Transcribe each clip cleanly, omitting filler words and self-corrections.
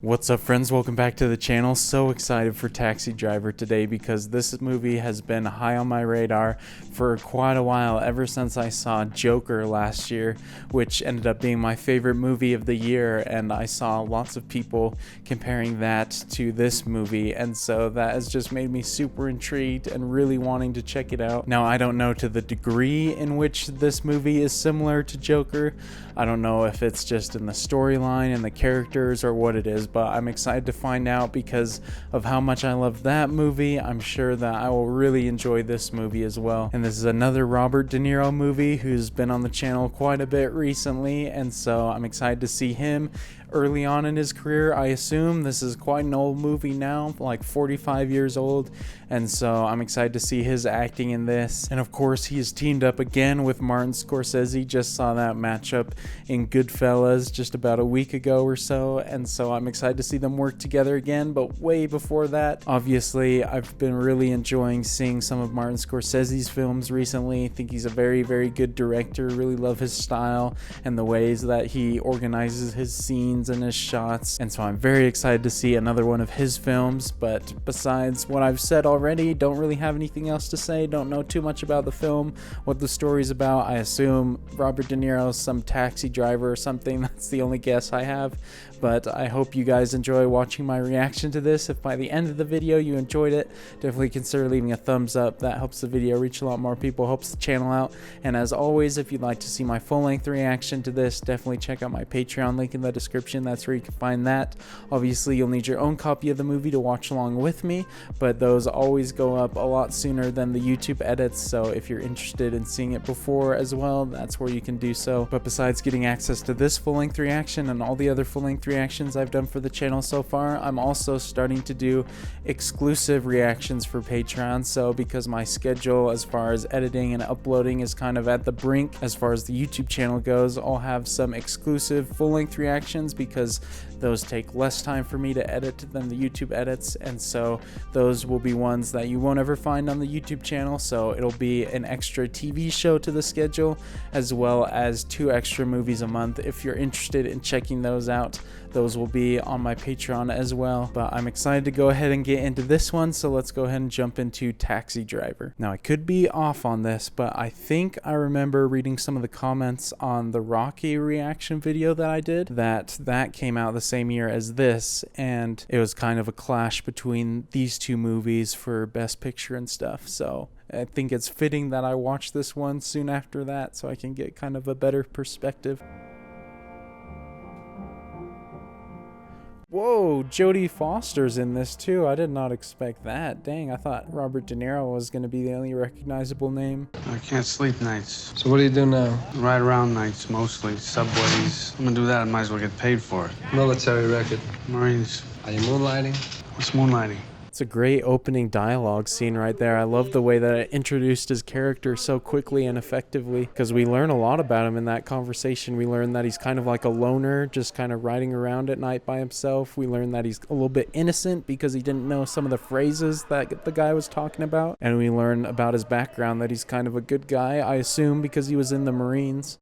What's up, friends? Welcome back to the channel. So excited for Taxi Driver today because this movie has been high on my radar for quite a while, ever since I saw Joker last year, which ended up being my favorite movie of the year, and I saw lots of people comparing that to this movie, and so that has just made me super intrigued and really wanting to check it out. Now, I don't know to the degree in which this movie is similar to Joker. I don't know if it's just in the storyline and the characters or what it is, but I'm excited to find out because of how much I love that movie. I'm sure that I will really enjoy this movie as well. And this is another Robert De Niro movie who's been on the channel quite a bit recently, and so I'm excited to see him early on in his career. I assume this is quite an old movie now, like 45 years old, and so I'm excited to see his acting in this. And of course, he's teamed up again with Martin Scorsese. Just saw that matchup in Goodfellas just about a week ago or so, and so I'm excited to see them work together again. But way before that, obviously, I've been really enjoying seeing some of Martin Scorsese's films recently. I think he's a very, very good director. Really love his style and the ways that he organizes his scenes and his shots, and so I'm very excited to see another one of his films. But besides what I've said already, don't really have anything else to say. Don't know too much about the film, what the story's about. I assume Robert De Niro's some taxi driver or something. That's the only guess I have, but I hope you guys enjoy watching my reaction to this. If by the end of the video you enjoyed it, definitely consider leaving a thumbs up. That helps the video reach a lot more people, helps the channel out. And as always, if you'd like to see my full-length reaction to this, definitely check out my Patreon link in the description. That's where you can find that. Obviously, you'll need your own copy of the movie to watch along with me, but those always go up a lot sooner than the YouTube edits, so if you're interested in seeing it before as well, that's where you can do so. But besides getting access to this full-length reaction and all the other full-length reactions I've done for the channel so far, I'm also starting to do exclusive reactions for Patreon. So because my schedule as far as editing and uploading is kind of at the brink as far as the YouTube channel goes, I'll have some exclusive full-length reactions because those take less time for me to edit than the YouTube edits, and so those will be ones that you won't ever find on the YouTube channel. So it'll be an extra TV show to the schedule, as well as 2 extra movies a month. If you're interested in checking those out, those will be on my Patreon as well. But I'm excited to go ahead and get into this one, so let's go ahead and jump into Taxi Driver. Now, I could be off on this, but I think I remember reading some of the comments on the Rocky reaction video that I did, that came out the same year as this, and it was kind of a clash between these two movies for Best Picture and stuff. So I think it's fitting that I watch this one soon after that so I can get kind of a better perspective. Whoa, Jodie Foster's in this too. I did not expect that. Dang, I thought Robert De Niro was going to be the only recognizable name. I can't sleep nights. So what do you do now? Ride around nights, mostly. Subways. I'm gonna do that, I might as well get paid for it. Military record. Marines. Are you moonlighting? What's moonlighting? It's a great opening dialogue scene right there. I love the way that it introduced his character so quickly and effectively, because we learn a lot about him in that conversation. We learn that he's kind of like a loner, just kind of riding around at night by himself. We learn that he's a little bit innocent because he didn't know some of the phrases that the guy was talking about. And we learn about his background, that he's kind of a good guy, I assume, because he was in the Marines.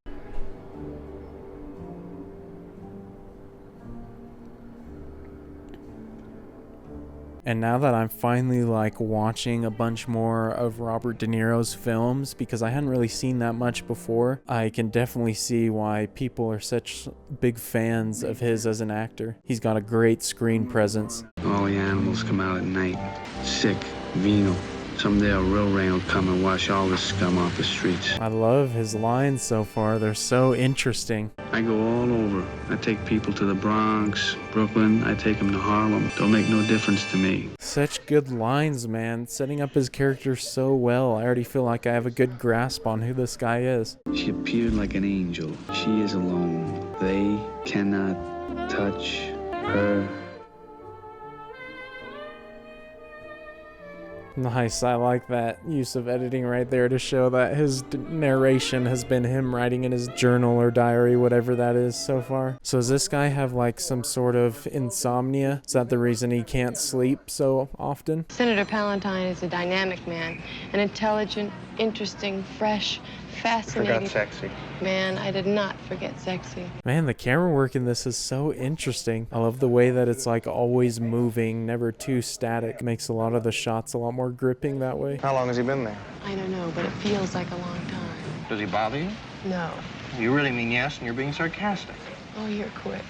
And now that I'm finally like watching a bunch more of Robert De Niro's films, because I hadn't really seen that much before, I can definitely see why people are such big fans of his as an actor. He's got a great screen presence. All the animals come out at night. Sick, venal. Someday a real rain will come and wash all this scum off the streets. I love his lines so far. They're so interesting. I go all over. I take people to the Bronx, Brooklyn. I take them to Harlem. Don't make no difference to me. Such good lines, man. Setting up his character so well. I already feel like I have a good grasp on who this guy is. She appeared like an angel. She is alone. They cannot touch her. Nice, I like that use of editing right there to show that his narration has been him writing in his journal or diary, whatever that is so far. So does this guy have like some sort of insomnia? Is that the reason he can't sleep so often? Senator Palantine is a dynamic man, an intelligent, interesting, fresh, Fascinating. sexy. Man, I did not forget sexy. Man, the camera work in this is so interesting. I love the way that it's like always moving, never too static. Makes a lot of the shots a lot more gripping that way. How long has he been there? I don't know, but it feels like a long time. Does he bother you? No. You really mean yes, and you're being sarcastic. Oh, you're quick.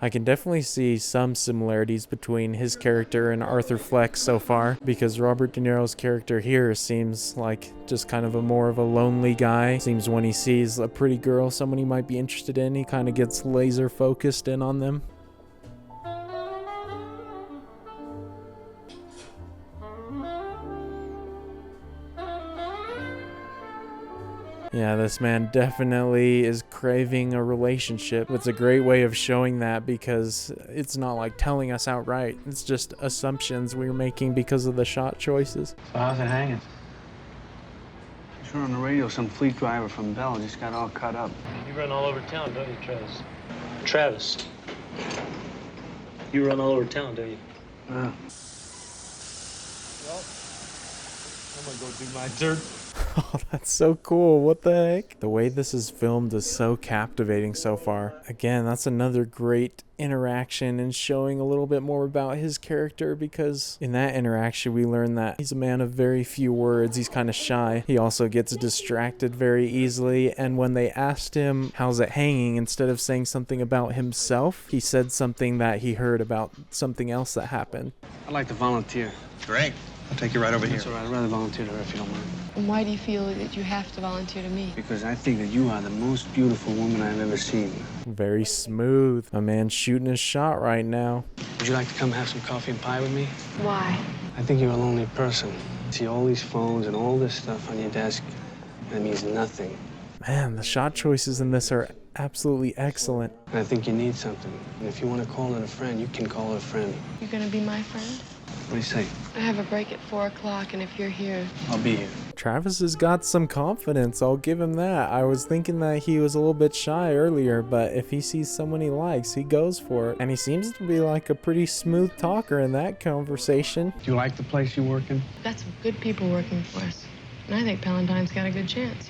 I can definitely see some similarities between his character and Arthur Fleck so far, because Robert De Niro's character here seems like just kind of a more of a lonely guy. Seems when he sees a pretty girl, someone he might be interested in, he kind of gets laser focused in on them. Yeah, this man definitely is craving a relationship. It's a great way of showing that because it's not like telling us outright. It's just assumptions we're making because of the shot choices. So how's it hanging? Sure, on the radio, some fleet driver from Bell just got all cut up. You run all over town, don't you, Travis? Travis. You run all over town, don't you? Yeah. Well, I'm gonna go do my dirt. Oh, that's so cool. What the heck? The way this is filmed is so captivating so far. Again, that's another great interaction and showing a little bit more about his character, because in that interaction we learn that he's a man of very few words. He's kind of shy. He also gets distracted very easily, and when they asked him how's it hanging, instead of saying something about himself, he said something that he heard about something else that happened. I'd like to volunteer. Great. I'll take you right over here. That's all right. I'd rather volunteer to her if you don't mind. And why do you feel that you have to volunteer to me? Because I think that you are the most beautiful woman I've ever seen. Very smooth. A man shooting his shot right now. Would you like to come have some coffee and pie with me? Why? I think you're a lonely person. See all these phones and all this stuff on your desk. That means nothing. Man, the shot choices in this are absolutely excellent. And I think you need something. And if you want to call it a friend, you can call it a friend. You're gonna be my friend? What do you say? I have a break at 4 o'clock, and if you're here... I'll be here. Travis has got some confidence, I'll give him that. I was thinking that he was a little bit shy earlier, but if he sees someone he likes, he goes for it. And he seems to be like a pretty smooth talker in that conversation. Do you like the place you work in? We've got some good people working for us, and I think Palentine's got a good chance.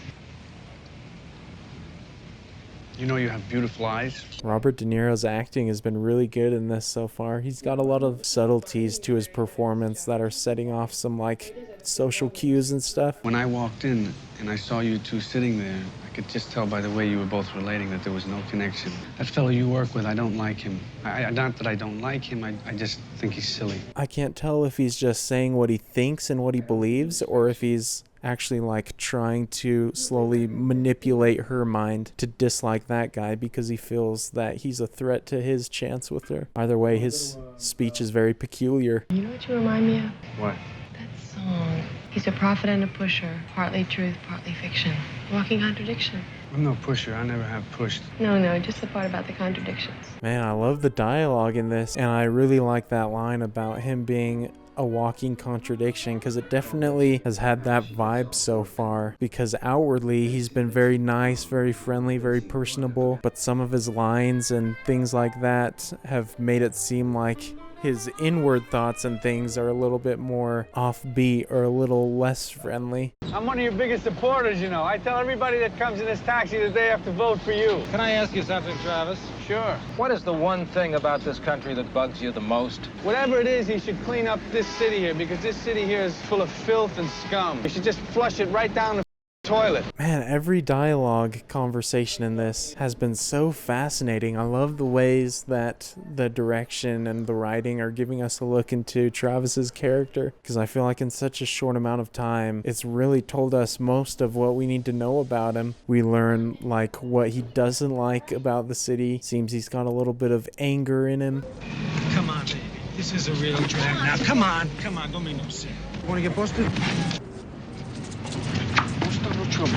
You know you have beautiful eyes. Robert De Niro's acting has been really good in this so far. He's got a lot of subtleties to his performance that are setting off some like social cues and stuff. When I walked in and I saw you two sitting there, I could just tell by the way you were both relating that there was no connection. That fellow you work with, I don't like him. Not that I don't like him, I just think he's silly. I can't tell if he's just saying what he thinks and what he believes, or if he's actually like trying to slowly manipulate her mind to dislike that guy because he feels that he's a threat to his chance with her. Either way, his speech is very peculiar. You know what you remind me of? What? That song. He's a prophet and a pusher. Partly truth, partly fiction. Walking contradiction. I'm no pusher. I never have pushed. No, just the part about the contradictions. Man, I love the dialogue in this, and I really like that line about him being a walking contradiction, because it definitely has had that vibe so far, because outwardly he's been very nice, very friendly, very personable, but some of his lines and things like that have made it seem like his inward thoughts and things are a little bit more offbeat or a little less friendly. I'm one of your biggest supporters, you know. I tell everybody that comes in this taxi that they have to vote for you. Can I ask you something, Travis? Sure. What is the one thing about this country that bugs you the most? Whatever it is, he should clean up this city here, because this city here is full of filth and scum. He should just flush it right down the toilet. Man, every dialogue conversation in this has been so fascinating. I love the ways that the direction and the writing are giving us a look into Travis's character, because I feel like in such a short amount of time, it's really told us most of what we need to know about him. We learn like what he doesn't like about the city. Seems he's got a little bit of anger in him. Come on, baby. This is a real drag now. Come on, don't make no sense. Want to get busted? No trouble.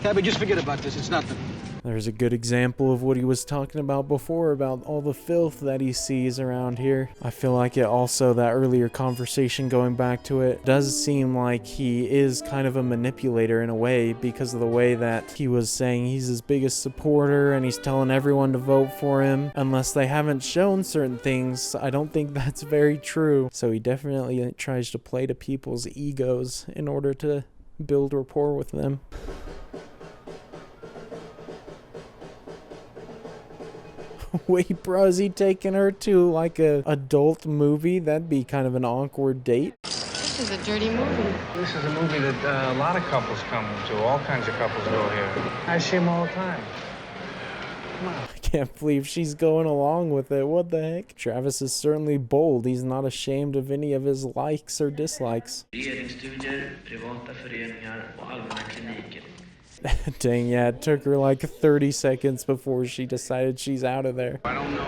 Cabby, just forget about this. It's nothing. There's a good example of what he was talking about before, about all the filth that he sees around here. I feel like it also, that earlier conversation, going back to it, does seem like he is kind of a manipulator in a way, because of the way that he was saying he's his biggest supporter and he's telling everyone to vote for him. Unless they haven't shown certain things, I don't think that's very true. So he definitely tries to play to people's egos in order to build rapport with them. Wait, bro, is he taking her to like a adult movie? That'd be kind of an awkward date. This is a dirty movie. This is a movie that a lot of couples come to. All kinds of couples go here. I see them all the time. I can't believe she's going along with it. What the heck? Travis is certainly bold. He's not ashamed of any of his likes or dislikes. Dang, yeah, it took her like 30 seconds before she decided she's out of there. I don't know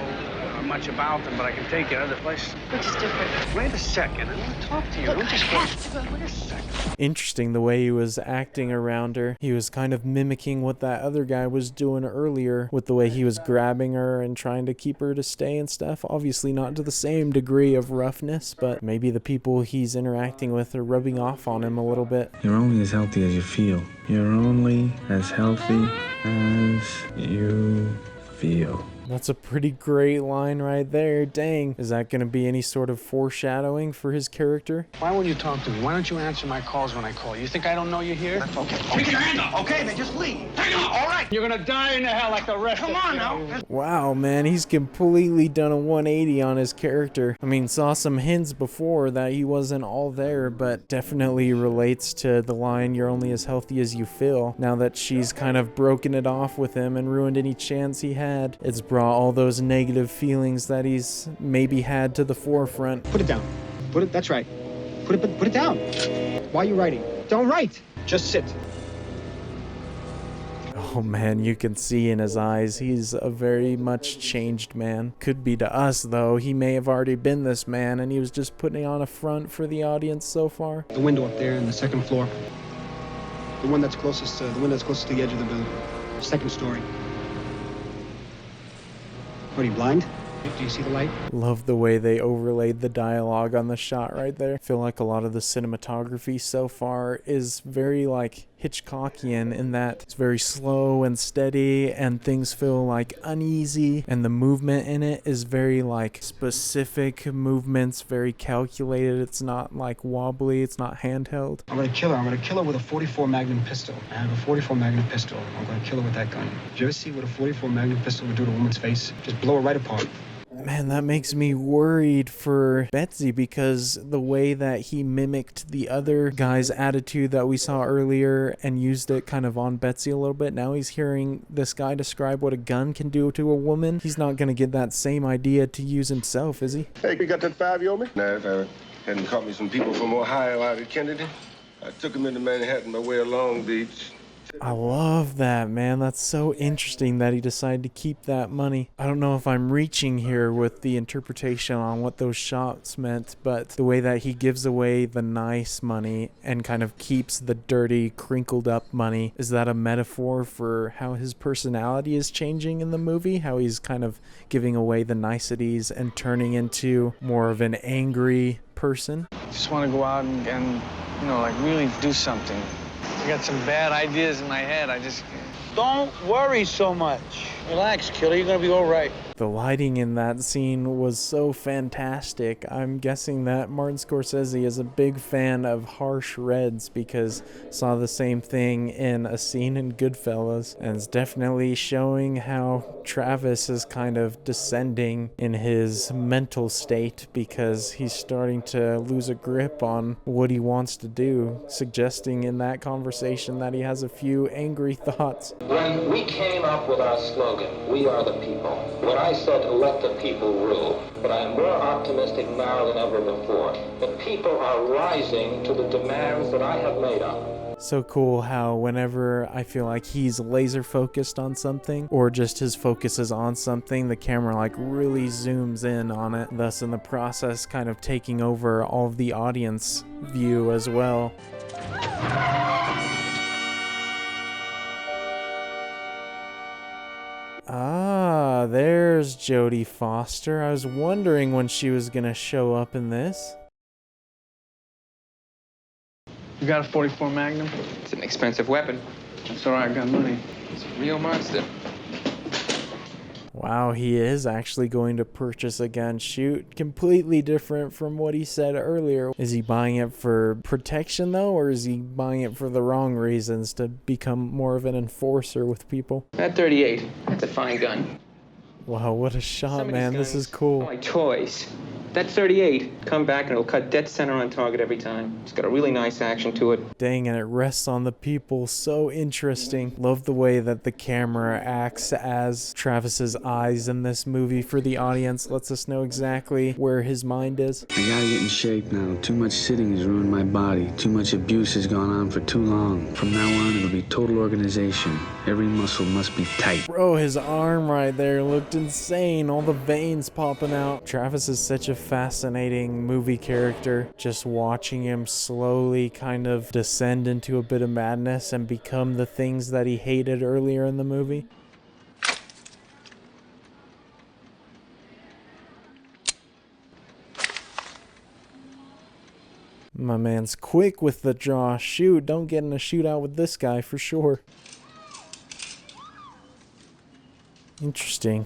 much about them, but I can take you other places. Which is different. Wait a second. I want to talk to you. Look, Don't just I go. have to go. Wait a second. Interesting the way he was acting around her. He was kind of mimicking what that other guy was doing earlier with the way he was grabbing her and trying to keep her to stay and stuff. Obviously not to the same degree of roughness, but maybe the people he's interacting with are rubbing off on him a little bit. You're only as healthy as you feel. You're only as healthy as you feel. That's a pretty great line right there. Dang. Is that going to be any sort of foreshadowing for his character? Why would you talk to me? Why don't you answer my calls when I call? You think I don't know you're here? Okay. Take your hand off. Okay, then just leave. Take it off. All right. You're gonna die in the hell like the rest of Come on now. Wow, man, he's completely done a 180 on his character. I mean, saw some hints before that he wasn't all there, but definitely relates to the line, "You're only as healthy as you feel." Now that she's kind of broken it off with him and ruined any chance he had, it's brought all those negative feelings that he's maybe had to the forefront. Put it down. That's right. Put it down. Why are you writing? Don't write. Just sit. Oh man, you can see in his eyes, he's a very much changed man. Could be to us though, he may have already been this man and he was just putting on a front for the audience so far. The window up there in the second floor. The one that's closest to the edge of the building. Second story. What, are you blind? Do you see the light? Love the way they overlaid the dialogue on the shot right there. I feel like a lot of the cinematography so far is very like Hitchcockian in that it's very slow and steady and things feel like uneasy, and the movement in it is very like specific movements, very calculated. It's not like wobbly, it's not handheld. I'm gonna kill her with a 44 Magnum pistol. I have a 44 Magnum pistol. I'm gonna kill her with that gun. Did you ever see what a 44 Magnum pistol would do to a woman's face? Just blow her right apart. Man, that makes me worried for Betsy, because the way that he mimicked the other guy's attitude that we saw earlier and used it kind of on Betsy a little bit, now he's hearing this guy describe what a gun can do to a woman. He's not going to get that same idea to use himself, is he? Hey, you got that 5 you owe me? Nah, if I hadn't caught me some people from Ohio out at Kennedy, I took them into Manhattan by way of Long Beach. I love that, man. That's so interesting that he decided to keep that money. I don't know if I'm reaching here with the interpretation on what those shots meant, but the way that he gives away the nice money and kind of keeps the dirty, crinkled up money, is that a metaphor for how his personality is changing in the movie? How he's kind of giving away the niceties and turning into more of an angry person? I just want to go out and like really do something. I got some bad ideas in my head. I just can't. Don't worry so much. Relax, killer. You're gonna be all right. The lighting in that scene was so fantastic. I'm guessing that Martin Scorsese is a big fan of harsh reds, because saw the same thing in a scene in Goodfellas, and it's definitely showing how Travis is kind of descending in his mental state, because he's starting to lose a grip on what he wants to do, suggesting in that conversation that he has a few angry thoughts. When we came up with our slogan, "We are the people," when I said, "Let the people rule," but I am more optimistic now than ever before. The people are rising to the demands that I have made of them. So cool how whenever I feel like he's laser focused on something, or just his focus is on something, the camera like really zooms in on it, thus in the process kind of taking over all of the audience view as well. Ah, there's Jodie Foster. I was wondering when she was gonna show up in this. You got a 44 Magnum? It's an expensive weapon. That's all right, I got money. It's a real monster. Wow, he is actually going to purchase a gun. Shoot, completely different from what he said earlier. Is he buying it for protection though, or is he buying it for the wrong reasons to become more of an enforcer with people? That 38, that's a fine gun. Wow, what a shot, man. This is Are cool. like toys. That 38, come back and it'll cut dead center on target every time. It's got a really nice action to it. Dang, and it rests on the people. So interesting. Love the way that the camera acts as Travis's eyes in this movie for the audience. Lets us know exactly where his mind is. I gotta get in shape now. Too much sitting has ruined my body. Too much abuse has gone on for too long. From now on, it'll be total organization. Every muscle must be tight. Bro, his arm right there looked insane. All the veins popping out. Travis is such a fascinating movie character. Just watching him slowly kind of descend into a bit of madness and become the things that he hated earlier in the movie. My man's quick with the draw. Shoot, don't get in a shootout with this guy for sure. Interesting.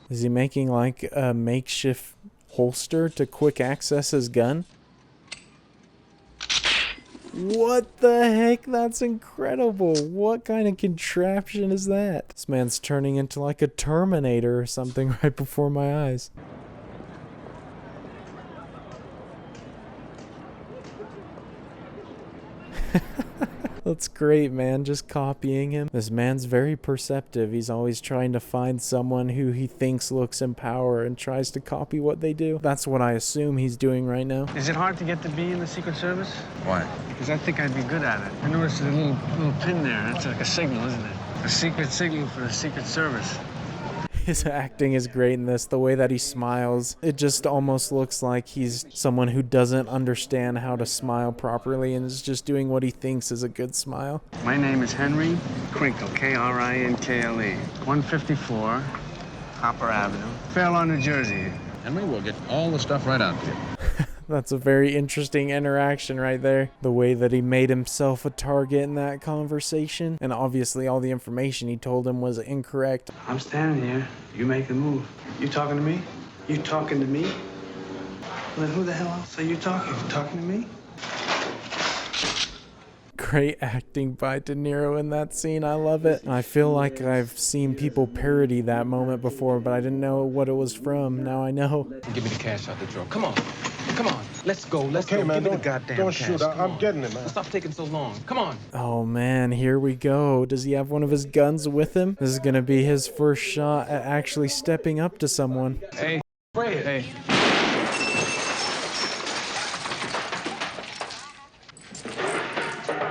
Is he making like a makeshift holster to quick access his gun? What the heck? That's incredible. What kind of contraption is that? This man's turning into like a Terminator or something right before my eyes. That's great, man. Just copying him. This man's very perceptive. He's always trying to find someone who he thinks looks in power and tries to copy what they do. That's what I assume he's doing right now. Is it hard to get to be in the Secret Service? Why? Because I think I'd be good at it. I noticed a little pin there. That's like a signal, isn't it? A secret signal for the Secret Service. His acting is great in this. The way that he smiles, it just almost looks like he's someone who doesn't understand how to smile properly and is just doing what he thinks is a good smile. My name is Henry Krinkle, Krinkle, 154 Hopper Avenue, Fair Lawn, New Jersey. Henry, we'll get all the stuff right out to you. That's a very interesting interaction right there. The way that he made himself a target in that conversation. And obviously all the information he told him was incorrect. I'm standing here. You make the move. You talking to me? You talking to me? Well, then who the hell else are you talking? You talking to me? Great acting by De Niro in that scene. I love it. I feel like I've seen people parody that moment before, but I didn't know what it was from. Now I know. Give me the cash out the drawer. Come on. Come on. Let's go. Let's Okay, go. man, Give me the goddamn don't cash. shoot. Come I'm on. getting it, man. Stop taking so long. Come on. Oh man, here we go. Does he have one of his guns with him? This is gonna be his first shot at actually stepping up to someone. Hey, spray it. Hey.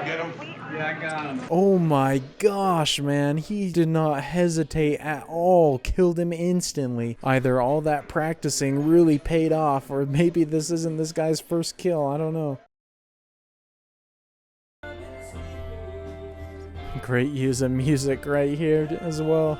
Get him. Yeah, I got him. Oh my gosh, man. He did not hesitate at all. Killed him instantly. Either all that practicing really paid off, or maybe this isn't this guy's first kill. I don't know. Great use of music right here as well.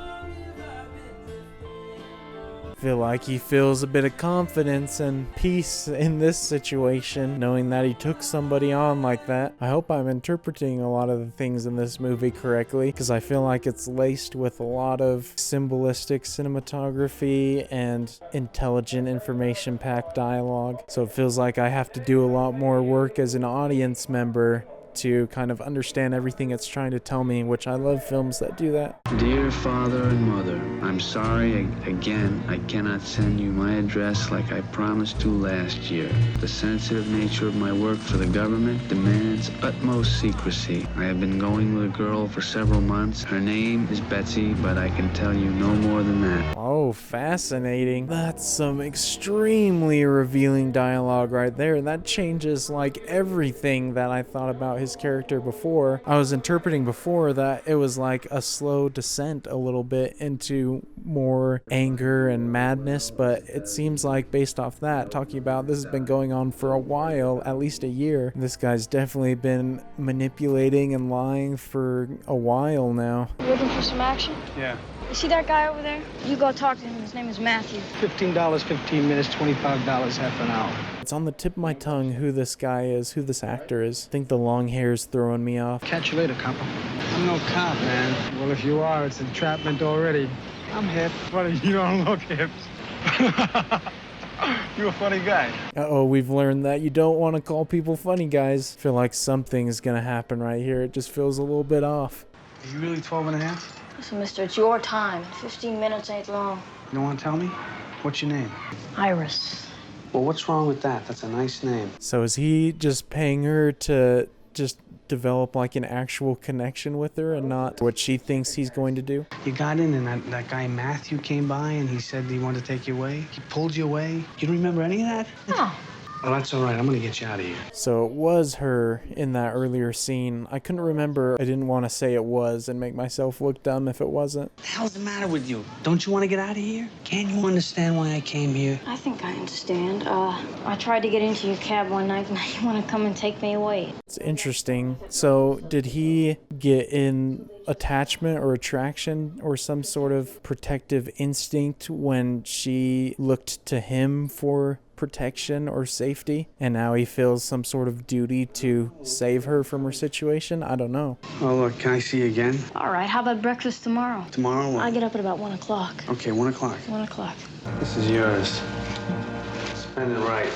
Feel like he feels a bit of confidence and peace in this situation, knowing that he took somebody on like that. I hope I'm interpreting a lot of the things in this movie correctly, because I feel like it's laced with a lot of symbolistic cinematography and intelligent information-packed dialogue. So it feels like I have to do a lot more work as an audience member to kind of understand everything it's trying to tell me, which I love films that do that. Dear father and mother, I'm sorry again I cannot send you my address like I promised to last year. The sensitive nature of my work for the government demands utmost secrecy. I have been going with a girl for several months. Her name is Betsy, but I can tell you no more than that. Oh, fascinating. That's some extremely revealing dialogue right there. That changes like everything that I thought about his character before. I was interpreting before that it was like a slow descent a little bit into more anger and madness, but it seems like based off that, talking about this has been going on for a while, at least a year. This guy's definitely been manipulating and lying for a while now. Looking for some action? Yeah. You see that guy over there? You go talk to him. His name is Matthew. $15, 15 minutes, $25 half an hour. It's on the tip of my tongue who this guy is, who this actor is. I think the long hair is throwing me off. Catch you later, copper. I'm no cop, man. Well, if you are, it's entrapment already. I'm hip. Buddy, you don't look hip. You're a funny guy. Uh-oh, we've learned that you don't want to call people funny guys. I feel like something's gonna happen right here. It just feels a little bit off. Are you really 12 and a half? Listen, mister, it's your time. 15 minutes ain't long. You don't want to tell me? What's your name? Iris. Well, what's wrong with that? That's a nice name. So is he just paying her to just develop like an actual connection with her and not what she thinks he's going to do? You got in and that guy Matthew came by and he said he wanted to take you away. He pulled you away. You don't remember any of that? No. Well, that's all right. I'm going to get you out of here. So it was her in that earlier scene. I couldn't remember. I didn't want to say it was and make myself look dumb if it wasn't. What the hell's the matter with you? Don't you want to get out of here? Can't you understand why I came here? I think I understand. I tried to get into your cab one night, and now you want to come and take me away. It's interesting. So did he get in attachment or attraction or some sort of protective instinct when she looked to him for protection or safety, and now he feels some sort of duty to save her from her situation? I don't know. Oh, look, can I see you again? All right, how about breakfast tomorrow? Tomorrow what? I get up at about 1 o'clock. Okay, 1 o'clock. 1 o'clock. This is yours. Spend it right.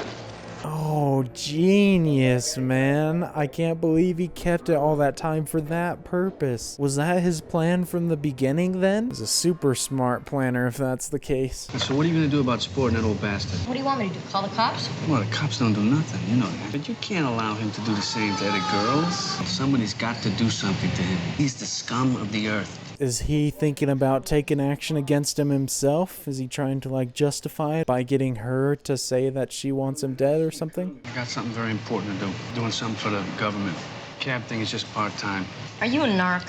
Oh, genius, man. I can't believe he kept it all that time for that purpose. Was that his plan from the beginning then? He's a super smart planner if that's the case. So what are you going to do about sporting that old bastard? What do you want me to do? Call the cops? Well, the cops don't do nothing, you know that. But you can't allow him to do the same to other girls. Somebody's got to do something to him. He's the scum of the earth. Is he thinking about taking action against him himself? Is he trying to like justify it by getting her to say that she wants him dead or something? I got something very important to do. Doing something for the government. Cab thing is just part-time. Are you a narc?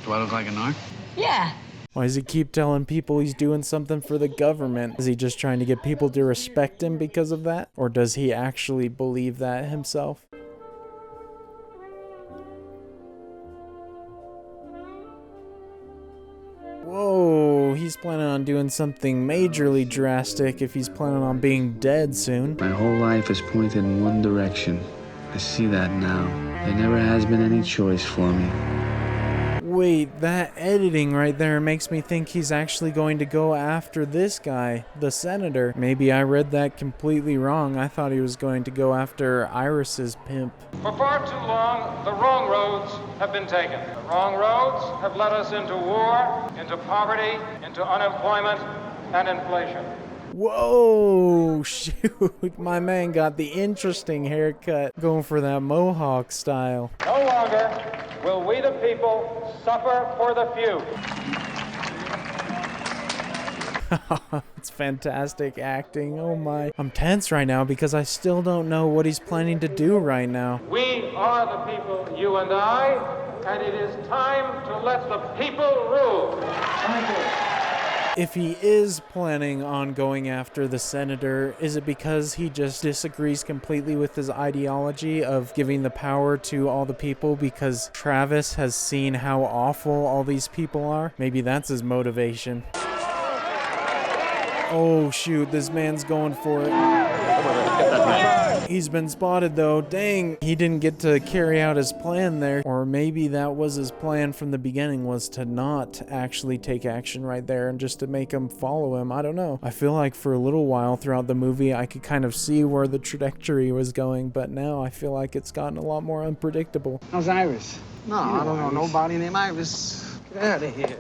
Do I look like a narc? Yeah. Why does he keep telling people he's doing something for the government? Is he just trying to get people to respect him because of that? Or does he actually believe that himself? Whoa, he's planning on doing something majorly drastic if he's planning on being dead soon. My whole life is pointed in one direction. I see that now. There never has been any choice for me. Wait, that editing right there makes me think he's actually going to go after this guy, the senator. Maybe I read that completely wrong. I thought he was going to go after Iris's pimp. For far too long, the wrong roads have been taken. The wrong roads have led us into war, into poverty, into unemployment, and inflation. Whoa, shoot, my man got the interesting haircut, going for that mohawk style. No longer will we the people suffer for the few. It's fantastic acting, oh my. I'm tense right now because I still don't know what he's planning to do right now. We are the people, you and I, and it is time to let the people rule. Thank you. If he is planning on going after the senator, is it because he just disagrees completely with his ideology of giving the power to all the people because Travis has seen how awful all these people are? Maybe that's his motivation. Oh shoot, this man's going for it. He's been spotted though. Dang, he didn't get to carry out his plan there. Or maybe that was his plan from the beginning, was to not actually take action right there and just to make him follow him. I don't know. I feel like for a little while throughout the movie I could kind of see where the trajectory was going, but now I feel like it's gotten a lot more unpredictable. How's Iris? No, I don't know nobody named Iris. Get out of here.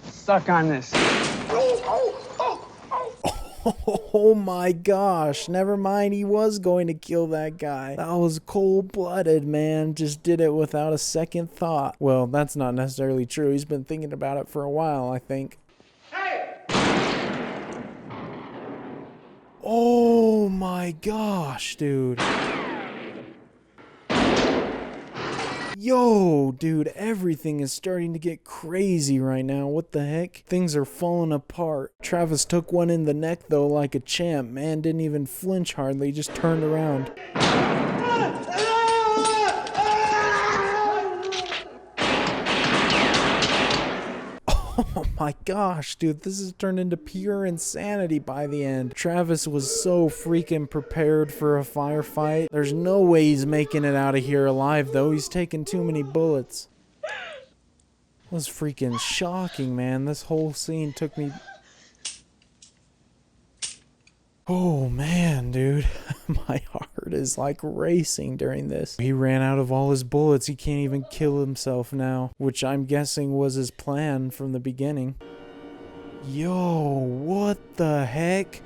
Suck on this. Oh my gosh, never mind, he was going to kill that guy. That was cold-blooded, man. Just did it without a second thought. Well, that's not necessarily true. He's been thinking about it for a while, I think. Hey! Oh my gosh, dude. Yo, dude, everything is starting to get crazy right now. What the heck? Things are falling apart. Travis took one in the neck, though, like a champ. Man didn't even flinch hardly, just turned around. Oh my gosh, dude, this has turned into pure insanity by the end. Travis was so freaking prepared for a firefight. There's no way he's making it out of here alive, though. He's taking too many bullets. It was freaking shocking, man. This whole scene took me... Oh man, dude. My heart is like racing during this. He ran out of all his bullets. He can't even kill himself now, which I'm guessing was his plan from the beginning. Yo, what the heck?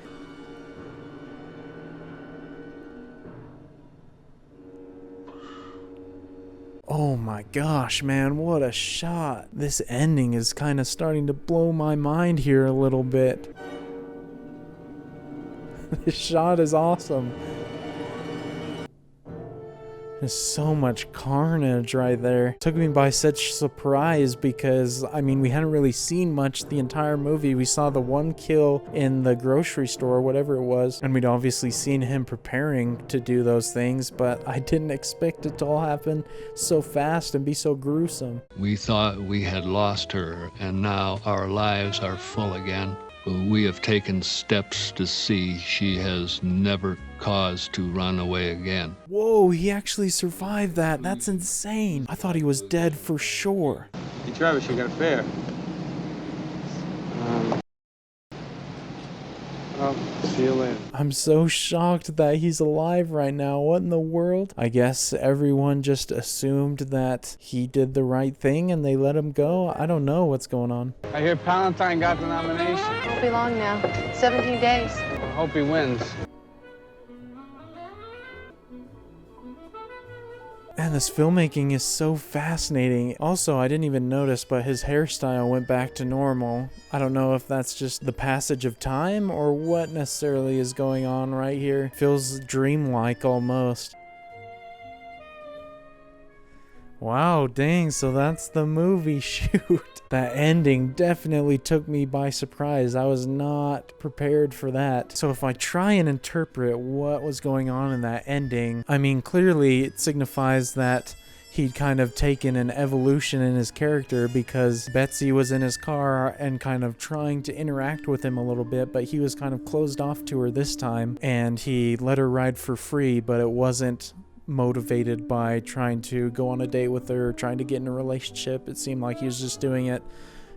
Oh my gosh, man, what a shot. This ending is kind of starting to blow my mind here a little bit. This shot is awesome. There's so much carnage right there. Took me by such surprise because, I mean, we hadn't really seen much the entire movie. We saw the one kill in the grocery store, whatever it was, and we'd obviously seen him preparing to do those things, but I didn't expect it to all happen so fast and be so gruesome. We thought we had lost her, and now our lives are full again. We have taken steps to see she has never cause to run away again. Whoa, he actually survived that. That's insane. I thought he was dead for sure. Hey, Travis, you got a fare. See you later. I'm so shocked that he's alive right now. What in the world? I guess everyone just assumed that he did the right thing and they let him go. I don't know what's going on. I hear Palantine got the nomination. Won't be long now. 17 days. I hope he wins. Man, this filmmaking is so fascinating. Also, I didn't even notice, but his hairstyle went back to normal. I don't know if that's just the passage of time or what necessarily is going on right here. Feels dreamlike almost. Wow, dang, so that's the movie. Shoot. That ending definitely took me by surprise. I was not prepared for that. So if I try and interpret what was going on in that ending, I mean, clearly it signifies that he'd kind of taken an evolution in his character because Betsy was in his car and kind of trying to interact with him a little bit, but he was kind of closed off to her this time, and he let her ride for free, but it wasn't motivated by trying to go on a date with her, trying to get in a relationship. It seemed like he was just doing it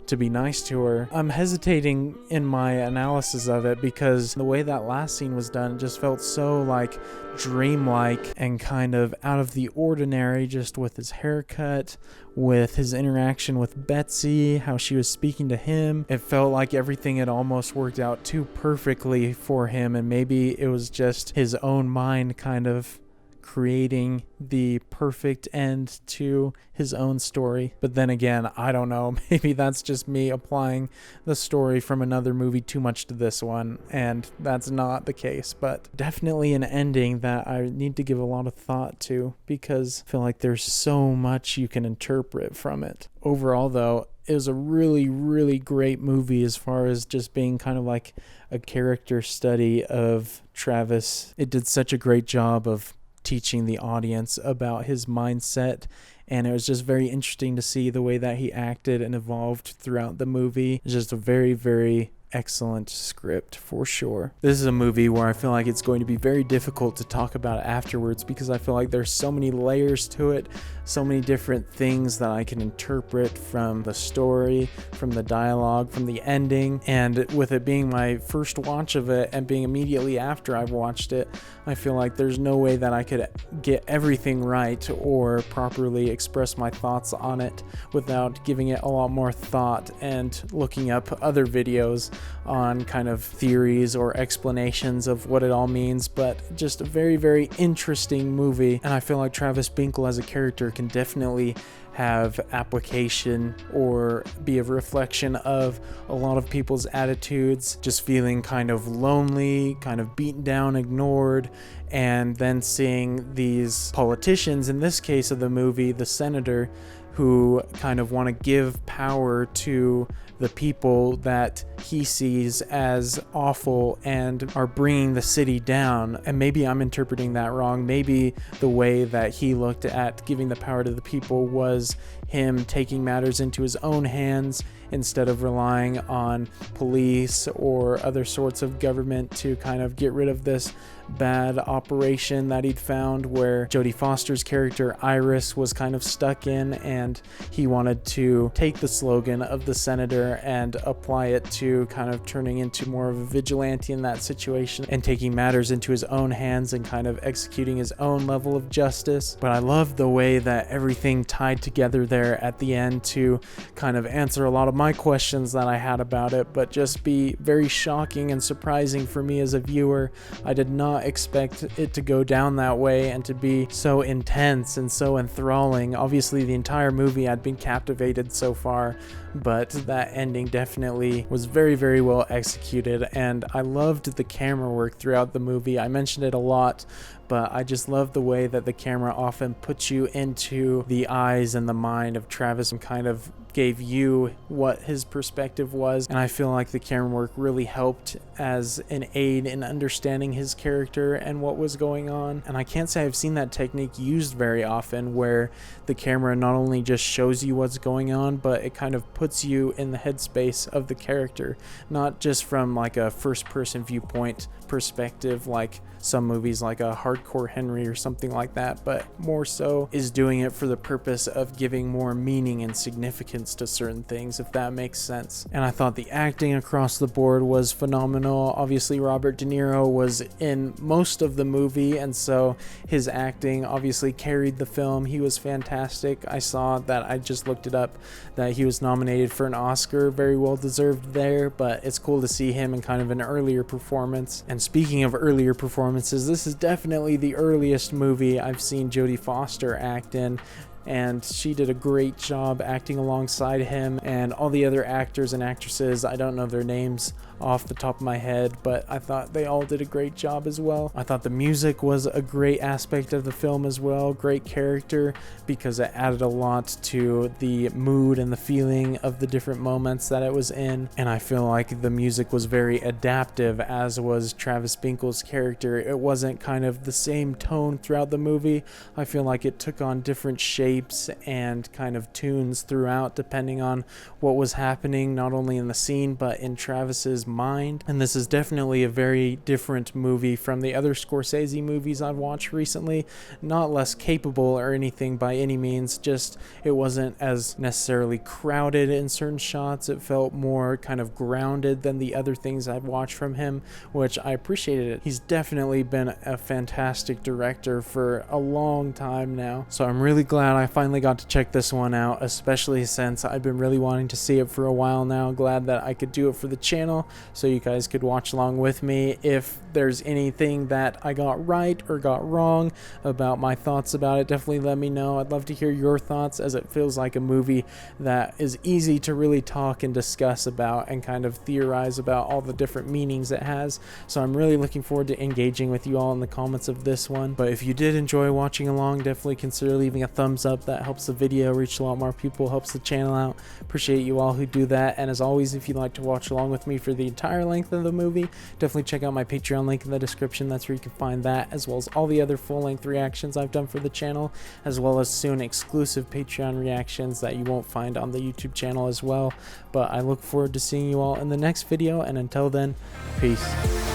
to be nice to her. I'm hesitating in my analysis of it because the way that last scene was done just felt so like dreamlike and kind of out of the ordinary, just with his haircut, with his interaction with Betsy, how she was speaking to him. It felt like everything had almost worked out too perfectly for him, and maybe it was just his own mind kind of creating the perfect end to his own story. But then again, I don't know, maybe that's just me applying the story from another movie too much to this one, and that's not the case. But definitely an ending that I need to give a lot of thought to because I feel like there's so much you can interpret from it. Overall though, it was a really, really great movie as far as just being kind of like a character study of Travis. It did such a great job of teaching the audience about his mindset, and it was just very interesting to see the way that he acted and evolved throughout the movie. It's just a very, very excellent script for sure. This is a movie where I feel like it's going to be very difficult to talk about afterwards because I feel like there's so many layers to it, so many different things that I can interpret from the story, from the dialogue, from the ending, and with it being my first watch of it and being immediately after I've watched it, I feel like there's no way that I could get everything right or properly express my thoughts on it without giving it a lot more thought and looking up other videos on kind of theories or explanations of what it all means. But just a very, very interesting movie, and I feel like Travis Binkle as a character can definitely have application or be a reflection of a lot of people's attitudes, just feeling kind of lonely, kind of beaten down, ignored, and then seeing these politicians, in this case of the movie, the senator, who kind of want to give power to the people that he sees as awful and are bringing the city down. And maybe I'm interpreting that wrong. Maybe the way that he looked at giving the power to the people was him taking matters into his own hands instead of relying on police or other sorts of government to kind of get rid of this bad operation that he'd found, where Jodie Foster's character Iris was kind of stuck in, and he wanted to take the slogan of the senator and apply it to kind of turning into more of a vigilante in that situation and taking matters into his own hands and kind of executing his own level of justice. But I love the way that everything tied together there at the end to kind of answer a lot of my questions that I had about it, but just be very shocking and surprising for me as a viewer. I did not expect it to go down that way and to be so intense and so enthralling. Obviously, the entire movie I'd been captivated so far, but that ending definitely was very, very well executed, and I loved the camera work throughout the movie. I mentioned it a lot, but I just love the way that the camera often puts you into the eyes and the mind of Travis and kind of gave you what his perspective was, and I feel like the camera work really helped as an aid in understanding his character and what was going on. And I can't say I've seen that technique used very often, where the camera not only just shows you what's going on, but it kind of puts you in the headspace of the character, not just from like a first person viewpoint perspective like some movies like a Hardcore Henry or something like that, but more so is doing it for the purpose of giving more meaning and significance to certain things, if that makes sense. And I thought the acting across the board was phenomenal. Obviously Robert De Niro was in most of the movie, and so his acting obviously carried the film. He was fantastic. I saw that, I just looked it up, that he was nominated for an Oscar, very well deserved there, but it's cool to see him in kind of an earlier performance. And speaking of earlier performances, this is definitely the earliest movie I've seen Jodie Foster act in, and she did a great job acting alongside him and all the other actors and actresses. I don't know their names off the top of my head, but I thought they all did a great job as well. I thought the music was a great aspect of the film as well, great character, because it added a lot to the mood and the feeling of the different moments that it was in. And I feel like the music was very adaptive, as was Travis Binkle's character. It wasn't kind of the same tone throughout the movie. I feel like it took on different shapes and kind of tunes throughout, depending on what was happening, not only in the scene but in Travis's mind. And this is definitely a very different movie from the other Scorsese movies I've watched recently. Not less capable or anything by any means, just it wasn't as necessarily crowded in certain shots. It felt more kind of grounded than the other things I've watched from him, which I appreciated it. He's definitely been a fantastic director for a long time now, so I'm really glad I finally got to check this one out, especially since I've been really wanting to see it for a while now. Glad that I could do it for the channel so you guys could watch along with me. If there's anything that I got right or got wrong about my thoughts about it, definitely let me know. I'd love to hear your thoughts, as it feels like a movie that is easy to really talk and discuss about and kind of theorize about all the different meanings it has. So I'm really looking forward to engaging with you all in the comments of this one. But if you did enjoy watching along, definitely consider leaving a thumbs up. That helps the video reach a lot more people, helps the channel out. Appreciate you all who do that. And as always, if you'd like to watch along with me for the entire length of the movie, definitely check out my Patreon link in the description. That's where you can find that, as well as all the other full-length reactions I've done for the channel, as well as soon exclusive Patreon reactions that you won't find on the YouTube channel as well. But I look forward to seeing you all in the next video, and until then, peace.